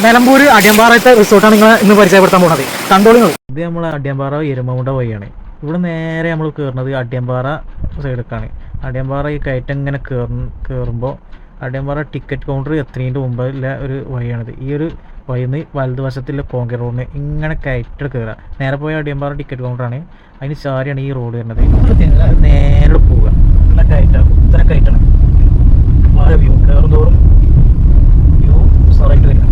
നിലമ്പൂർ അടിയമ്പാറത്തെ റിസോർട്ടാണ് നിങ്ങൾ ഇന്ന് പരിചയപ്പെടുത്താൻ പോകുന്നത്. കണ്ടോളിങ്ങൾ. ഇത് നമ്മൾ അടിയമ്പാറ എരുമമുണ്ട വഴിയാണ്. ഇവിടെ നേരെ നമ്മൾ കയറുന്നത് അടിയമ്പാറ സൈഡിലേക്കാണ്. അടിയമ്പാറ ഈ കയറ്റം ഇങ്ങനെ കയറുമ്പോൾ അടിയമ്പാറ ടിക്കറ്റ് കൗണ്ടർ എത്തുന്നതിൻ്റെ മുമ്പിലെ ഒരു വഴിയാണിത്. ഈ ഒരു വഴിന്ന് വലതുവശത്തുള്ള കോൺക്രീറ്റ് റോഡിന് ഇങ്ങനെ കയറ്റം കയറുക. നേരെ പോയ അടിയമ്പാറ ടിക്കറ്റ് കൗണ്ടറാണ്. അതിന് ചാരിയാണ് ഈ റോഡ് വരുന്നത്. നേരെ പോവുക. നല്ല കയറ്റാണ്, കുത്തര കയറ്റാണ്. വളരെ വ്യൂ കയറുന്തോറും വ്യൂ ഉസാറായിട്ട് വരിക.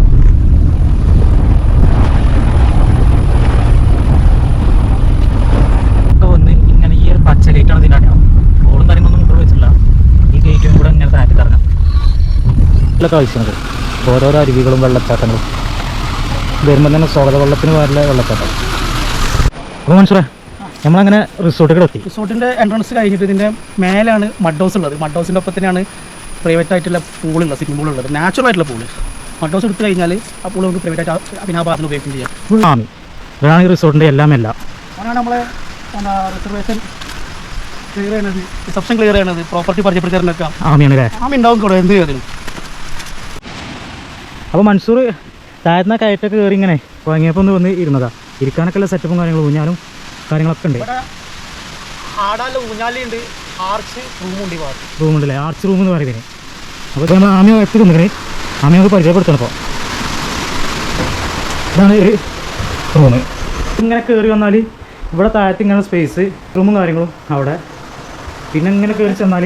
പച്ച ഗേറ്റാണ് ഇതിൻ്റെ അടയാളം. റോഡും കാര്യങ്ങളൊന്നും മുന്നോട്ട് വെച്ചിട്ടില്ല. ഈ ഗേറ്റും കൂടെ ഇങ്ങനെ താറ്റി തറങ്ങാം. നല്ല കാഴ്ചയാണ്. ഓരോരോ അരുവികളും വെള്ളച്ചാട്ടങ്ങളും വരുമ്പോൾ തന്നെ സ്വാഗത വെള്ളത്തിന് വരല വെള്ളച്ചാട്ടം. അപ്പോൾ മനസ്സിലായി നമ്മളങ്ങനെ റിസോർട്ടുകൾ എത്തി. റിസോർട്ടിൻ്റെ എൻട്രൻസ് കഴിഞ്ഞിട്ട് ഇതിൻ്റെ മേലാണ് മഡ് ഹൗസ് ഉള്ളത്. മഡ് ഹൗസിൻ്റെ ഒപ്പം തന്നെയാണ് പ്രൈവറ്റ് ആയിട്ടുള്ള പൂളുള്ളത്, സ്വിമ്മിംഗ് പൂളുള്ളത്, നാച്ചുറൽ ആയിട്ടുള്ള പൂള്. മഡ് ഹൗസ് എടുത്ത് കഴിഞ്ഞാൽ ആ പൂൾ നമുക്ക് പ്രൈവറ്റ് ആയിട്ട് ആ ഭാഗത്ത് ഉപയോഗിക്കുകയും ചെയ്യാം. ഇതാണ് ഈ റിസോർട്ടിൻ്റെ എല്ലാം അതാണ് നമ്മളെ റിസർവേഷൻ ക്ലിയർ ചെയ്യണത്, റിസപ്ഷൻ ക്ലിയർ ചെയ്യണത്, പ്രോപ്പർട്ടി പരിചയപ്പെടുത്തി ആമിയാണല്ലേ. ആമി ഉണ്ടാവും കൂടെ എന്ത് ചെയ്തതിനും. അപ്പോൾ മൻസൂർ താഴ്ന്ന കയറ്റൊക്കെ കയറി ഇങ്ങനെ വാങ്ങിയപ്പോൾ ഒന്ന് വന്ന് ഇരുന്നതാ. ഇരിക്കാനൊക്കെ ഉള്ള സെറ്റപ്പും കാര്യങ്ങളും ഊഞ്ഞാലും കാര്യങ്ങളൊക്കെ ഉണ്ട്. ഊഞ്ഞാലുണ്ട്, ആർച്ച് റൂമുണ്ടല്ലേ, ആർച്ച് റൂം എന്ന് പറയുന്നത്. അപ്പോൾ നമ്മൾ ആമിയ എത്തി തന്നിങ്ങനെ ആമിയൊക്കെ പരിചയപ്പെടുത്തണം. അപ്പോൾ ഇതാണ് ഒരു റൂം. ഇങ്ങനെ കയറി വന്നാൽ ഇവിടെ താഴത്ത് ഇങ്ങനെ സ്പേസ് റൂമും കാര്യങ്ങളും അവിടെ. പിന്നെ ഇങ്ങനെ കയറി ചെന്നാൽ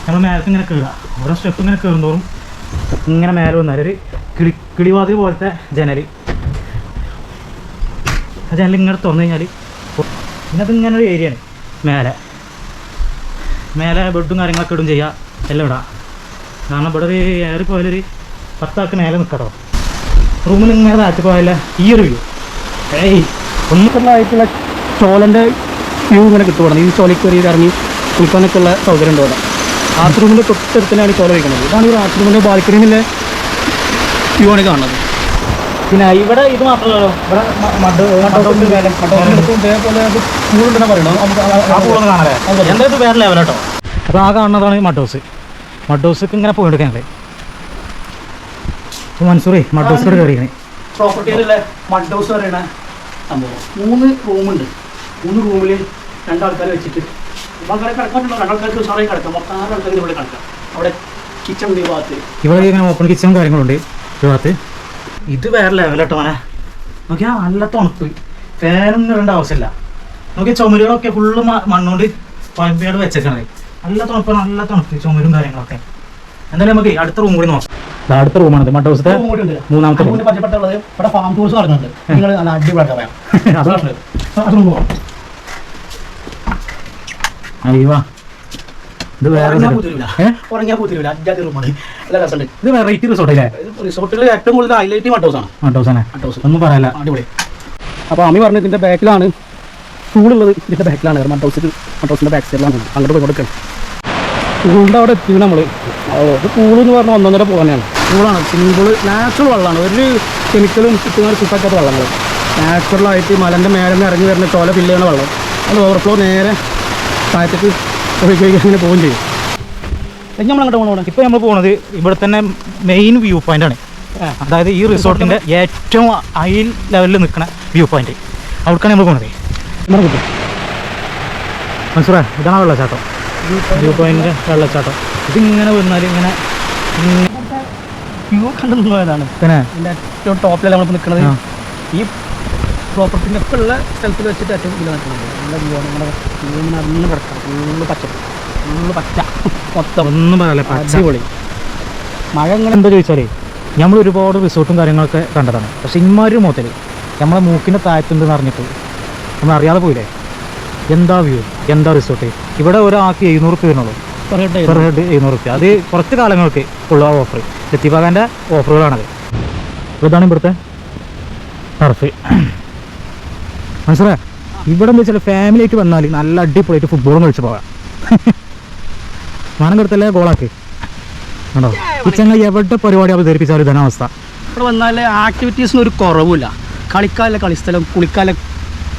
നമ്മൾ മേലത്ത് ഇങ്ങനെ കയറുക. ഓരോ സ്റ്റെപ്പ് ഇങ്ങനെ കയറുന്തോറും ഇങ്ങനെ മേലെ വന്നാൽ ഒരു കിളിവാതിൽ പോലത്തെ ജനൽ. ആ ജനൽ ഇങ്ങനെ തുറന്നു കഴിഞ്ഞാൽ പിന്നെ അതിങ്ങനെ ഒരു ഏരിയയാണ്. മേലെ ബെഡും കാര്യങ്ങളൊക്കെ ഇടും ചെയ്യുക, എല്ലാം ഇടാം. കാരണം ഇവിടെ ഒരു ഏറി പോയാലൊരു 10 ആൾക്ക് മേലെ നിൽക്കട്ടോ. റൂമിൽ ഇങ്ങനെ താഴ്ത്തി പോയാലേ ഈ ഒരു വ്യൂ ഒന്നുമില്ലായിട്ടുള്ള ചോലൻ്റെ വ്യൂ ഇങ്ങനെ കിട്ടുകയാണ്. ഈ ചോലയിൽ കയറി ഇറങ്ങി കുളിക്കാനൊക്കെ ഉള്ള സൗകര്യം ഉണ്ട് അവിടെ. ബാത്റൂമിൻ്റെ തൊട്ടടുത്തന്നെയാണ് ചോല വയ്ക്കുന്നത്. ഇതാണ് ഈ ബാത്റൂമിൻ്റെ ബാൽക്കണിയിലെ വ്യൂ ആണ് കാണുന്നത്. പിന്നെ ഇവിടെ ഇത് മാത്രമല്ലോ, ഇവിടെ ഇതേപോലെ പൂളുണ്ടെന്ന് പറയണോ, പൂളൊന്ന് കാണാല്ലേ. എന്തായാലും വേറെ ലെവൽ കേട്ടോ. അപ്പോൾ ആ കാണുന്നതാണ് മഡ് ഹൗസ്. മഡ് ഹൗസൊക്കെ ഇങ്ങനെ പോയെടുക്കാനല്ലേ. അപ്പോൾ മൻസൂറേ മഡ് ഹൗസിലൂടെ കയറിയാണ്. പ്രോപ്പർട്ടിയിലുള്ള മഡ് ഹൗസ് പറയുന്ന സംഭവം 3 റൂമുണ്ട്. 3 റൂമിൽ 2 ആൾക്കാർ വെച്ചിട്ട് ആൾക്കാരെ കിടക്കാനുണ്ടോ, 2 ആൾക്കാർക്ക് ഉഷാറായി കിടക്കാം. മൊത്തം 6 ആൾക്കാർ ഇവിടെ കിടക്കാം. അവിടെ കിച്ചൺ ഉണ്ട് ഈ ഭാഗത്ത്. ഇവിടെ ഇങ്ങനെ ഓപ്പൺ കിച്ചണും കാര്യങ്ങളുണ്ട് ഈ ഭാഗത്ത്. ഇത് വേറെ ലെവലാട്ടോ മോനെ. നോക്കിയാൽ നല്ല തണുപ്പ്, ഫാനൊന്നും ഇടേണ്ട ആവശ്യമില്ല. നോക്കിയാൽ ചുമരുകളൊക്കെ ഫുള്ള് മണ്ണുകൊണ്ട് പൈപ്പേട് വെച്ചേക്കണേ. നല്ല തണുപ്പ്, നല്ല തണുപ്പ്, ചുമരും കാര്യങ്ങളൊക്കെ. എന്തായാലും നമുക്ക് അടുത്ത റൂം കൂടി നോക്കാം. അടുത്ത റൂമാണിത്, മഡ് ഹൗസിന്റെ 3ാമത്തെ റൂം. പരിചയപ്പെട്ടുള്ളത് ഇവിടെ ഫാം ടൂർസ് നടക്കുന്നുണ്ട്. നിങ്ങൾ നല്ല അടിപൊളിയായിട്ട് പറയാം. അയ്യോ ഇത് വേറെ ഇത് വെറൈറ്റി റിസോർട്ടല്ലേ. റിസോർട്ടിൽ ഏറ്റവും കൂടുതൽ ഹൈലൈറ്റ് മഡ് ഹൗസാണ്. മഡ് ഹൗസാണ്, ഒന്നും പറയാല്ല, അടിപൊളി. അപ്പോൾ അമ്മി പറഞ്ഞു ഇതിൻ്റെ ബാക്കിലാണ് പൂളുള്ളത്. ഇതിൻ്റെ ബാക്കിലാണ് മഡ് ഹൗസിൻ്റെ ബാക്ക് സൈഡിലാണ്. അങ്ങോട്ട് പോയി കൊടുക്കണം. പൂളിൻ്റെ അവിടെ എത്തി നമ്മൾ. ഇത് പൂളെന്ന് പറഞ്ഞാൽ 1.5 പോകാനാണ്. പൂളാണ്, സിമ്പിൾ നാച്ചുറൽ വെള്ളമാണ്. ഒരു കെമിക്കലും ചുറ്റുമാറി ചുറ്റാത്ത വെള്ളങ്ങൾ. നാച്ചുറലായിട്ട് മലൻ്റെ മേലെ നിന്ന് ഇറങ്ങി വരുന്ന ചോല ഫില്ല് ചെയ്യുന്ന വെള്ളം. അത് ഓവർഫ്ലോ നേരെ താഴത്തേക്ക് ഒഴുകി അങ്ങനെ പോവുകയും ചെയ്യും. നമ്മൾ അങ്ങോട്ട് പോകണം. ഇപ്പോൾ നമ്മൾ പോകുന്നത് ഇവിടെ തന്നെ മെയിൻ വ്യൂ പോയിൻ്റാണ്. അതായത് ഈ റിസോർട്ടിൻ്റെ ഏറ്റവും ഹൈ ലെവലിൽ നിൽക്കുന്ന വ്യൂ പോയിൻ്റ്. അവിടേക്കാണ് നമ്മൾ പോകുന്നത്. നമ്മുടെ കിട്ടും മനസ്സിലാ, ഇതാണ് വെള്ളച്ചാട്ടം. വ്യൂ പോയിൻ്റ് വെള്ളച്ചാട്ടം. ഇതിങ്ങനെ വന്നാൽ ഇങ്ങനെ വ്യൂ കണ്ടു പോയതാണ്. പിന്നെ ഇതിൻ്റെ ഏറ്റവും ടോപ്പിലാണ് നമ്മളിപ്പോൾ നിൽക്കുന്നത്. ഈ പ്രോപ്പർട്ടിൻ്റെ ഒക്കെ ഉള്ള സ്ഥലത്തിൽ വെച്ചിട്ട് ഏറ്റവും ഇതിൽ നിൽക്കുന്നത് നല്ല വ്യൂ ആണ്. നമ്മുടെ ഇങ്ങനെ അറിഞ്ഞ് കിടക്കാം. ഫുള്ള് പച്ച മൊത്തം ഒന്നും പറയാല്ലേ, അടിപൊളി. മഴ ഇങ്ങനെ എന്താ ചോദിച്ചാൽ നമ്മൾ ഒരുപാട് റിസോർട്ടും കാര്യങ്ങളൊക്കെ കണ്ടതാണ്. പക്ഷേ ഇമാര് മുതൽ നമ്മളെ മൂക്കിൻ്റെ താഴത്തുണ്ടെന്ന് അറിഞ്ഞിട്ട് നമ്മൾ അറിയാതെ പോയില്ലേ. എന്താ വ്യൂ, എന്താ റിസോർട്ട്. ഇവിടെ ഒരാൾക്ക് 700 രൂപ വരുന്നുള്ളൂ, പെർ ഹെഡ് 700 രൂപ. അത് കുറച്ച് കാലങ്ങൾക്ക് ഉള്ള ഓഫർ, ലത്തീഫാഖാൻ്റെ ഓഫറുകളാണത്. ഇതാണ് ഇവിടുത്തെ ടർഫ്. മനസ്സിലായി. ഇവിടെ എന്താ വെച്ചാൽ ഫാമിലി ആയിട്ട് വന്നാൽ നല്ല അടിപൊളിയായിട്ട് ഫുട്ബോളും കളിച്ച് പോകാം. മാനം കൊടുത്തല്ലേ ഗോളാക്കി കണ്ടോ. ഈ ചങ്ങ എവിടെ പരിപാടി അവതരിപ്പിച്ചാലും ഇതാണ് അവസ്ഥ. ഇവിടെ വന്നാൽ ആക്ടിവിറ്റീസിന് ഒരു കുറവുമില്ല. കളിക്കാനുള്ള കളിസ്ഥലം, കുളിക്കാനുള്ള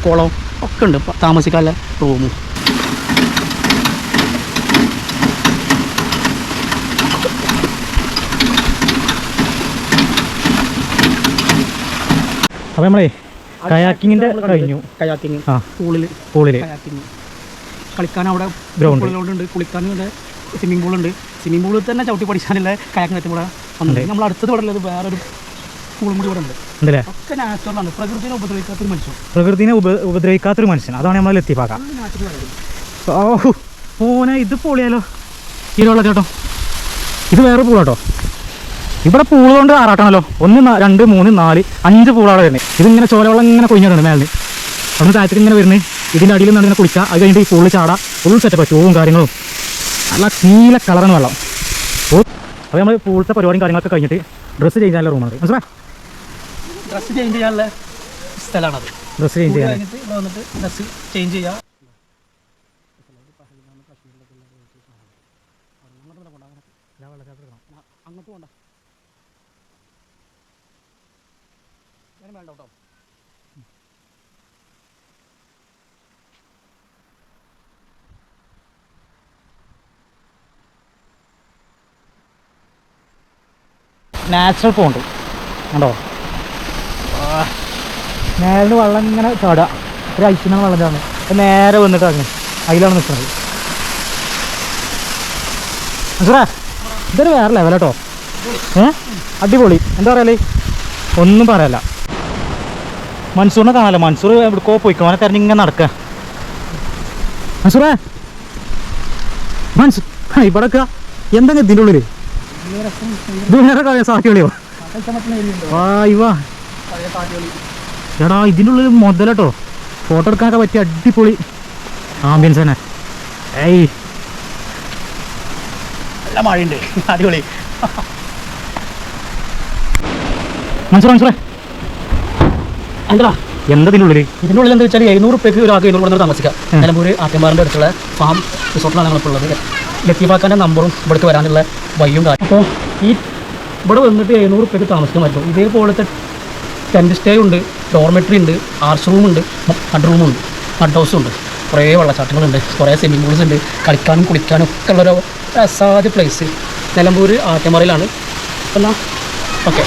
കുളം ഒക്കെ ഉണ്ട്, താമസിക്കാനുള്ള റൂമും. അപ്പോൾ നമ്മളെ കയാക്കിങ്ങിൻ്റെ കഴിഞ്ഞു. കയാക്കിങ് പൂളിൽ കയാക്കിങ് കളിക്കാൻ അവിടെ ഗ്രൗണ്ട് കുളിക്കാൻ സ്വിമ്മിംഗ് പൂളുണ്ട്. സ്വിമ്മിംഗ് പൂളിൽ തന്നെ ചവിട്ടി പഠിച്ചാനുള്ള കയാക്കിങ് പറ്റും കൂടെ വന്നിട്ടുണ്ട്. നമ്മൾ അടുത്തത് ഇവിടെ ഉള്ളത് വേറൊരു പൂളും കൂടി ഇവിടെ ഉണ്ട്. ഒക്കെ നാച്ചുറലാണ്. പ്രകൃതിനെ ഉപദ്രവിക്കാത്തൊരു മനുഷ്യൻ. പ്രകൃതിനെ ഉപദ്രവിക്കാത്തൊരു മനുഷ്യൻ. അതാണ് നമ്മൾ എത്തിപ്പാക്കാം. ഓനെ ഇത് പൊളിയാലോ ഇതിലുള്ള ചേട്ടോ. ഇത് വേറെ പൂളാട്ടോ. ഇവിടെ പൂള് കൊണ്ട് ആറാട്ടാണല്ലോ. 1 2 3 4 5 പൂളാണ് വരുന്നത്. ഇതിങ്ങനെ ചോലവെള്ളം ഇങ്ങനെ കൊഴിഞ്ഞിട്ടുണ്ട് മേലിന്. അവിടെ താഴത്തേക്ക് ഇങ്ങനെ വരുന്നത്. ഇതിൻ്റെ അടിയിൽ നിന്ന് ഇങ്ങനെ കുളിക്കുക. അത് കഴിഞ്ഞിട്ട് ഈ പൂളിൽ ചാടാം. ഫുൾ സെറ്റപ്പ് ഷൂവും കാര്യങ്ങളും നല്ല നീല കളറാണ് വെള്ളം. അപ്പോൾ നമ്മൾ പൂളത്തെ പരിപാടിയും കാര്യങ്ങളൊക്കെ കഴിഞ്ഞിട്ട് ഡ്രസ്സ് ചേഞ്ച് ചെയ്യാനുള്ള റൂമാണ്. മനസ്സിലായി? ഡ്രസ്സ് ചേഞ്ച് ചെയ്യാനുള്ള സ്ഥലമാണത്. ഡ്രസ്സ് ചേഞ്ച് ചെയ്യാൻ വന്നിട്ട് ഡ്രസ്സ് ചേഞ്ച് ചെയ്യുക. അങ്ങോട്ട് പോകണ്ട വേണ്ട കേട്ടോ. നാച്ചുറൽ പോണ്ട് കണ്ടോ. നേരെ വെള്ളം ഇങ്ങനെ ചാടുക. ഒരു ഐസിനാണ് വെള്ളം ചാടുന്നത്. അപ്പം നേരെ വന്നിട്ട് അങ്ങനെ അതിലാണ് നിൽക്കുന്നത്. മനസ്സിലാ ഇതൊരു വേറെ ലെവൽ കേട്ടോ. അടിപൊളി. എന്താ പറയല്ലേ, ഒന്നും പറയല്ല. മൻസൂറിനെ കാണാമല്ലോ. മൻസൂർ എവിടെക്കോ പോയിക്കോ. അവനെ തിരഞ്ഞിങ്ങനെ നടക്കുക. മൻസൂറേ മൻസൂർ ഇവിടെ എന്തെങ്കിലും ഇതിൻ്റെ ഉള്ളിൽ ഇത് വേറെ കളിയോ സാക്കി കളിയോ? വാ ചേടാ ഇതിൻ്റെ ഉള്ളിൽ മുതലട്ടോ. ഫോട്ടോ എടുക്കാനൊക്കെ പറ്റിയ അടിപൊളി ആംബിയൻസ് തന്നെ. ഏയ് നല്ല മഴയുണ്ട്. അടിപൊളി. മനസ്സിലാ എന്താ ഇതിനുള്ളിൽ എന്താ വെച്ചാൽ 700 രൂപയ്ക്ക് ഒരാൾക്ക് 700 കൊടുത്ത് താമസിക്കാം. നിലമ്പൂർ ആറ്റമ്പാറിൻ്റെ അടുത്തുള്ള ഫാം റിസോർട്ടിലാണ് നമ്മളിപ്പോൾ ഉള്ളത്. ലത്തീഫാക്കാൻ്റെ നമ്പറും ഇവിടേക്ക് വരാനുള്ള വഴിയും കാര്യം. അപ്പോൾ ഈ ഇവിടെ വന്നിട്ട് 700 രൂപയ്ക്ക് താമസിക്കാൻ പറ്റും. ഇതേപോലത്തെ ടെൻറ്റ് സ്റ്റേ ഉണ്ട്, ഡോർമെട്രി ഉണ്ട്, ആർച്ച് റൂമുണ്ട്, മഡ് റൂമുണ്ട്, മഡ് ഹൗസും ഉണ്ട്, കുറേ വെള്ളച്ചാട്ടങ്ങളുണ്ട്, കുറേ സ്വിമ്മിംഗ് പൂൾസ് ഉണ്ട്. കളിക്കാനും കുളിക്കാനും ഒക്കെ ഉള്ളൊരു അസാധ്യ പ്ലേസ് നിലമ്പൂർ ആറ്റമ്പാറയിലാണ്. എന്നാൽ ഓക്കെ.